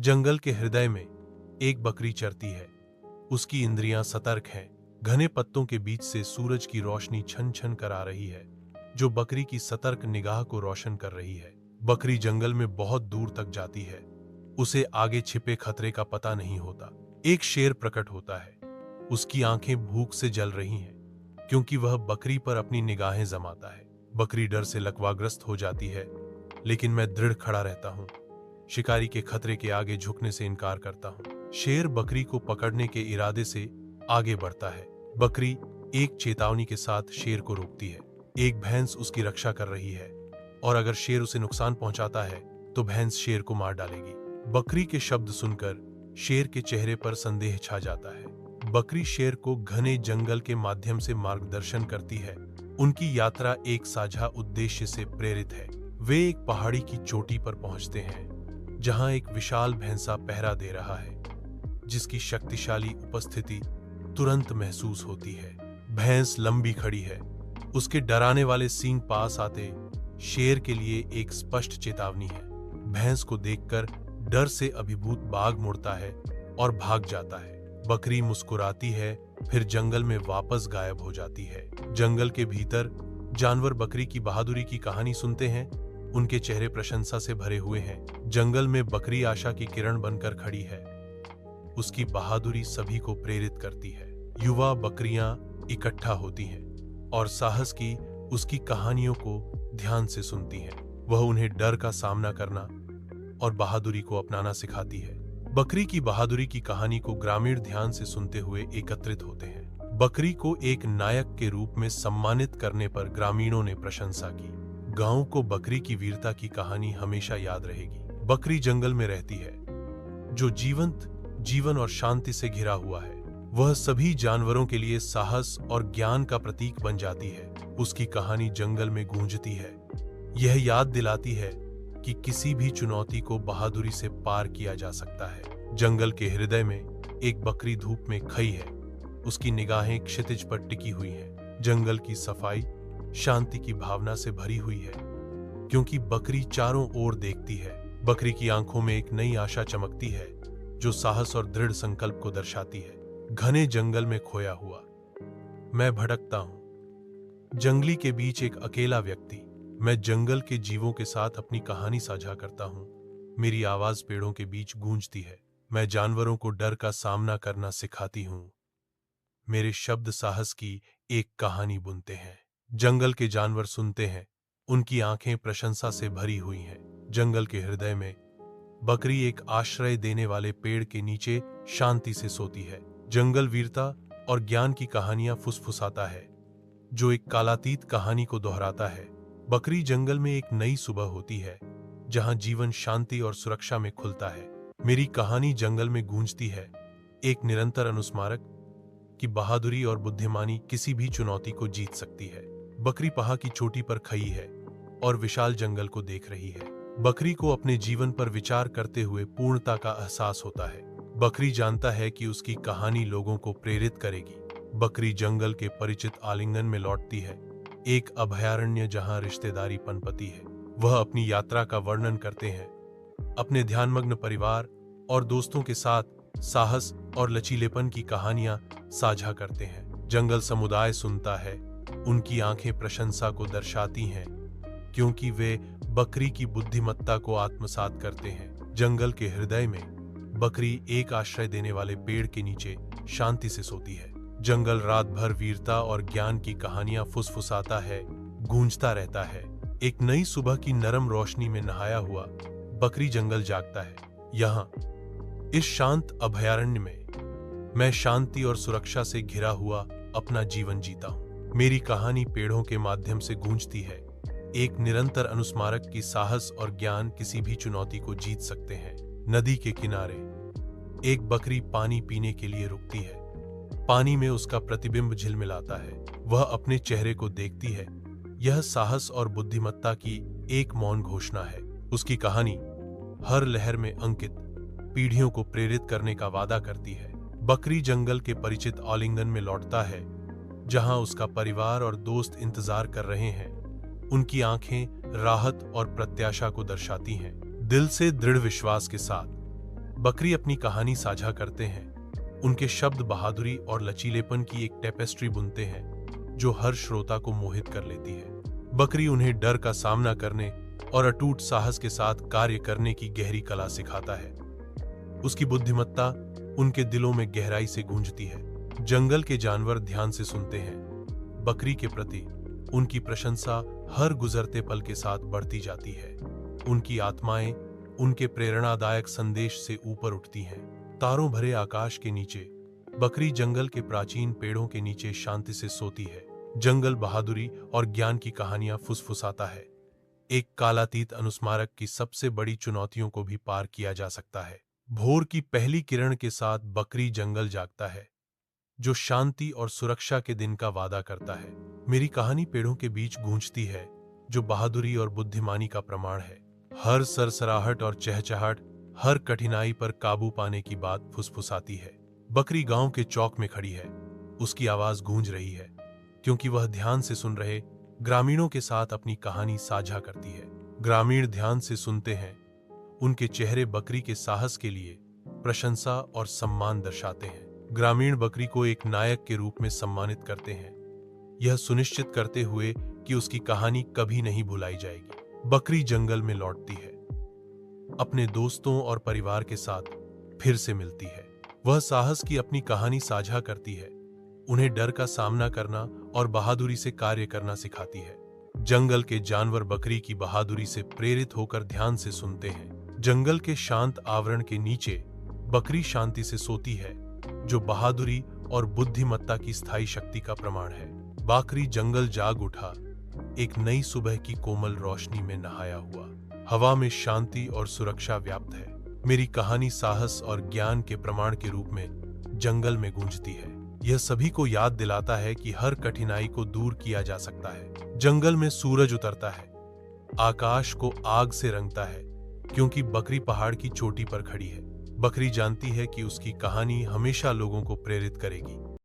जंगल के हृदय में एक बकरी चरती है। उसकी इंद्रियां सतर्क हैं। घने पत्तों के बीच से सूरज की रोशनी छन छन कर आ रही है, जो बकरी की सतर्क निगाह को रोशन कर रही है। बकरी जंगल में बहुत दूर तक जाती है। उसे आगे छिपे खतरे का पता नहीं होता। एक शेर प्रकट होता है। उसकी आंखें भूख से जल रही हैं, क्योंकि वह बकरी पर अपनी निगाहें जमाता है। बकरी डर से लकवाग्रस्त हो जाती है, लेकिन मैं दृढ़ खड़ा रहता हूँ। शिकारी के खतरे के आगे झुकने से इनकार करता हूँ। शेर बकरी को पकड़ने के इरादे से आगे बढ़ता है। बकरी एक चेतावनी के साथ शेर को रोकती है। एक भैंस उसकी रक्षा कर रही है, और अगर शेर उसे नुकसान पहुंचाता है तो भैंस शेर को मार डालेगी। बकरी के शब्द सुनकर शेर के चेहरे पर संदेह छा जाता है। बकरी शेर को घने जंगल के माध्यम से मार्गदर्शन करती है। उनकी यात्रा एक साझा उद्देश्य से प्रेरित है। वे एक पहाड़ी की चोटी पर पहुंचते हैं, जहां एक विशाल भैंसा पहरा दे रहा है, जिसकी शक्तिशाली उपस्थिति तुरंत महसूस होती है। भैंस लंबी खड़ी है। उसके डराने वाले सींग पास आते शेर के लिए एक स्पष्ट चेतावनी है। भैंस को देखकर डर से अभिभूत बाघ मुड़ता है और भाग जाता है। बकरी मुस्कुराती है, फिर जंगल में वापस गायब हो जाती है। जंगल के भीतर जानवर बकरी की बहादुरी की कहानी सुनते हैं। उनके चेहरे प्रशंसा से भरे हुए हैं। जंगल में बकरी आशा की किरण बनकर खड़ी है। उसकी बहादुरी सभी को प्रेरित करती है। युवा बकरियां इकट्ठा होती हैं और साहस की उसकी कहानियों को ध्यान से सुनती हैं। वह उन्हें डर का सामना करना और बहादुरी को अपनाना सिखाती है। बकरी की बहादुरी की कहानी को ग्रामीण ध्यान से सुनते हुए एकत्रित होते हैं। बकरी को एक नायक के रूप में सम्मानित करने पर ग्रामीणों ने प्रशंसा की। गांव को बकरी की वीरता की कहानी हमेशा याद रहेगी। बकरी जंगल में रहती है, जो जीवंत जीवन और शांति से घिरा हुआ है। वह सभी जानवरों के लिए साहस और ज्ञान का प्रतीक बन जाती है। उसकी कहानी जंगल में गूंजती है। यह याद दिलाती है कि किसी भी चुनौती को बहादुरी से पार किया जा सकता है। जंगल के हृदय में एक बकरी धूप में खई है। उसकी निगाहें क्षितिज पर टिकी हुई हैं। जंगल की सफाई शांति की भावना से भरी हुई है, क्योंकि बकरी चारों ओर देखती है। बकरी की आंखों में एक नई आशा चमकती है, जो साहस और दृढ़ संकल्प को दर्शाती है। घने जंगल में खोया हुआ मैं भटकता हूं। जंगली के बीच एक अकेला व्यक्ति। मैं जंगल के जीवों के साथ अपनी कहानी साझा करता हूं। मेरी आवाज पेड़ों के बीच गूंजती है। मैं जानवरों को डर का सामना करना सिखाती हूं। मेरे शब्द साहस की एक कहानी बुनते हैं। जंगल के जानवर सुनते हैं। उनकी आंखें प्रशंसा से भरी हुई हैं। जंगल के हृदय में बकरी एक आश्रय देने वाले पेड़ के नीचे शांति से सोती है। जंगल वीरता और ज्ञान की कहानियां फुसफुसाता है, जो एक कालातीत कहानी को दोहराता है। बकरी जंगल में एक नई सुबह होती है, जहां जीवन शांति और सुरक्षा में खुलता है। मेरी कहानी जंगल में गूंजती है, एक निरंतर अनुस्मारक कि बहादुरी और बुद्धिमानी किसी भी चुनौती को जीत सकती है। बकरी पहाड़ की चोटी पर खड़ी है और विशाल जंगल को देख रही है। बकरी को अपने जीवन पर विचार करते हुए पूर्णता का एहसास होता है। बकरी जानता है कि उसकी कहानी लोगों को प्रेरित करेगी। बकरी जंगल के परिचित आलिंगन में लौटती है, एक अभयारण्य जहां रिश्तेदारी पनपती है। वह अपनी यात्रा का वर्णन करते हैं, अपने ध्यानमग्न परिवार और दोस्तों के साथ साहस और लचीलेपन की कहानियां साझा करते हैं। जंगल समुदाय सुनता है। उनकी आंखें प्रशंसा को दर्शाती हैं, क्योंकि वे बकरी की बुद्धिमत्ता को आत्मसात करते हैं। जंगल के हृदय में बकरी एक आश्रय देने वाले पेड़ के नीचे शांति से सोती है। जंगल रात भर वीरता और ज्ञान की कहानियां फुसफुसाता है, गूंजता रहता है। एक नई सुबह की नरम रोशनी में नहाया हुआ बकरी जंगल जागता है। यहाँ इस शांत अभयारण्य में मैं शांति और सुरक्षा से घिरा हुआ अपना जीवन जीता हूँ। मेरी कहानी पेड़ों के माध्यम से गूंजती है, एक निरंतर अनुस्मारक की साहस और ज्ञान किसी भी चुनौती को जीत सकते हैं। नदी के किनारे एक बकरी पानी पीने के लिए रुकती है। पानी में उसका प्रतिबिंब झिलमिलाता है। वह अपने चेहरे को देखती है। यह साहस और बुद्धिमत्ता की एक मौन घोषणा है। उसकी कहानी हर लहर में अंकित पीढ़ियों को प्रेरित करने का वादा करती है। बकरी जंगल के परिचित आलिंगन में लौटता है, जहां उसका परिवार और दोस्त इंतजार कर रहे हैं। उनकी आंखें राहत और प्रत्याशा को दर्शाती हैं। दिल से दृढ़ विश्वास के साथ बकरी अपनी कहानी साझा करते हैं। उनके शब्द बहादुरी और लचीलेपन की एक टेपेस्ट्री बुनते हैं जो हर श्रोता को मोहित कर लेती है। बकरी उन्हें डर का सामना करने और अटूट साहस के साथ कार्य करने की गहरी कला सिखाता है। उसकी बुद्धिमत्ता उनके दिलों में गहराई से गूंजती है। जंगल के जानवर ध्यान से सुनते हैं। बकरी के प्रति उनकी प्रशंसा हर गुजरते पल के साथ बढ़ती जाती है। उनकी आत्माएं उनके प्रेरणादायक संदेश से ऊपर उठती हैं। तारों भरे आकाश के नीचे बकरी जंगल के प्राचीन पेड़ों के नीचे शांति से सोती है। जंगल बहादुरी और ज्ञान की कहानियां फुसफुसाता है। एक कालातीत अनुस्मारक की सबसे बड़ी चुनौतियों को भी पार किया जा सकता है। भोर की पहली किरण के साथ बकरी जंगल जागता है, जो शांति और सुरक्षा के दिन का वादा करता है। मेरी कहानी पेड़ों के बीच गूंजती है, जो बहादुरी और बुद्धिमानी का प्रमाण है। हर सरसराहट और चहचहाट हर कठिनाई पर काबू पाने की बात फुसफुसाती है। बकरी गांव के चौक में खड़ी है। उसकी आवाज गूंज रही है क्योंकि वह ध्यान से सुन रहे ग्रामीणों के साथ अपनी कहानी साझा करती है। ग्रामीण ध्यान से सुनते हैं। उनके चेहरे बकरी के साहस के लिए प्रशंसा और सम्मान दर्शाते हैं। ग्रामीण बकरी को एक नायक के रूप में सम्मानित करते हैं, यह सुनिश्चित करते हुए कि उसकी कहानी कभी नहीं भुलाई जाएगी। बकरी जंगल में लौटती है, अपने दोस्तों और परिवार के साथ फिर से मिलती है। वह साहस की अपनी कहानी साझा करती है, उन्हें डर का सामना करना और बहादुरी से कार्य करना सिखाती है। जंगल के जानवर बकरी की बहादुरी से प्रेरित होकर ध्यान से सुनते हैं। जंगल के शांत आवरण के नीचे बकरी शांति से सोती है, जो बहादुरी और बुद्धिमत्ता की स्थायी शक्ति का प्रमाण है। बकरी जंगल जाग उठा, एक नई सुबह की कोमल रोशनी में नहाया हुआ। हवा में शांति और सुरक्षा व्याप्त है। मेरी कहानी साहस और ज्ञान के प्रमाण के रूप में जंगल में गूंजती है। यह सभी को याद दिलाता है कि हर कठिनाई को दूर किया जा सकता है। जंगल में सूरज उतरता है, आकाश को आग से रंगता है, क्योंकि बकरी पहाड़ की चोटी पर खड़ी है। बकरी जानती है कि उसकी कहानी हमेशा लोगों को प्रेरित करेगी।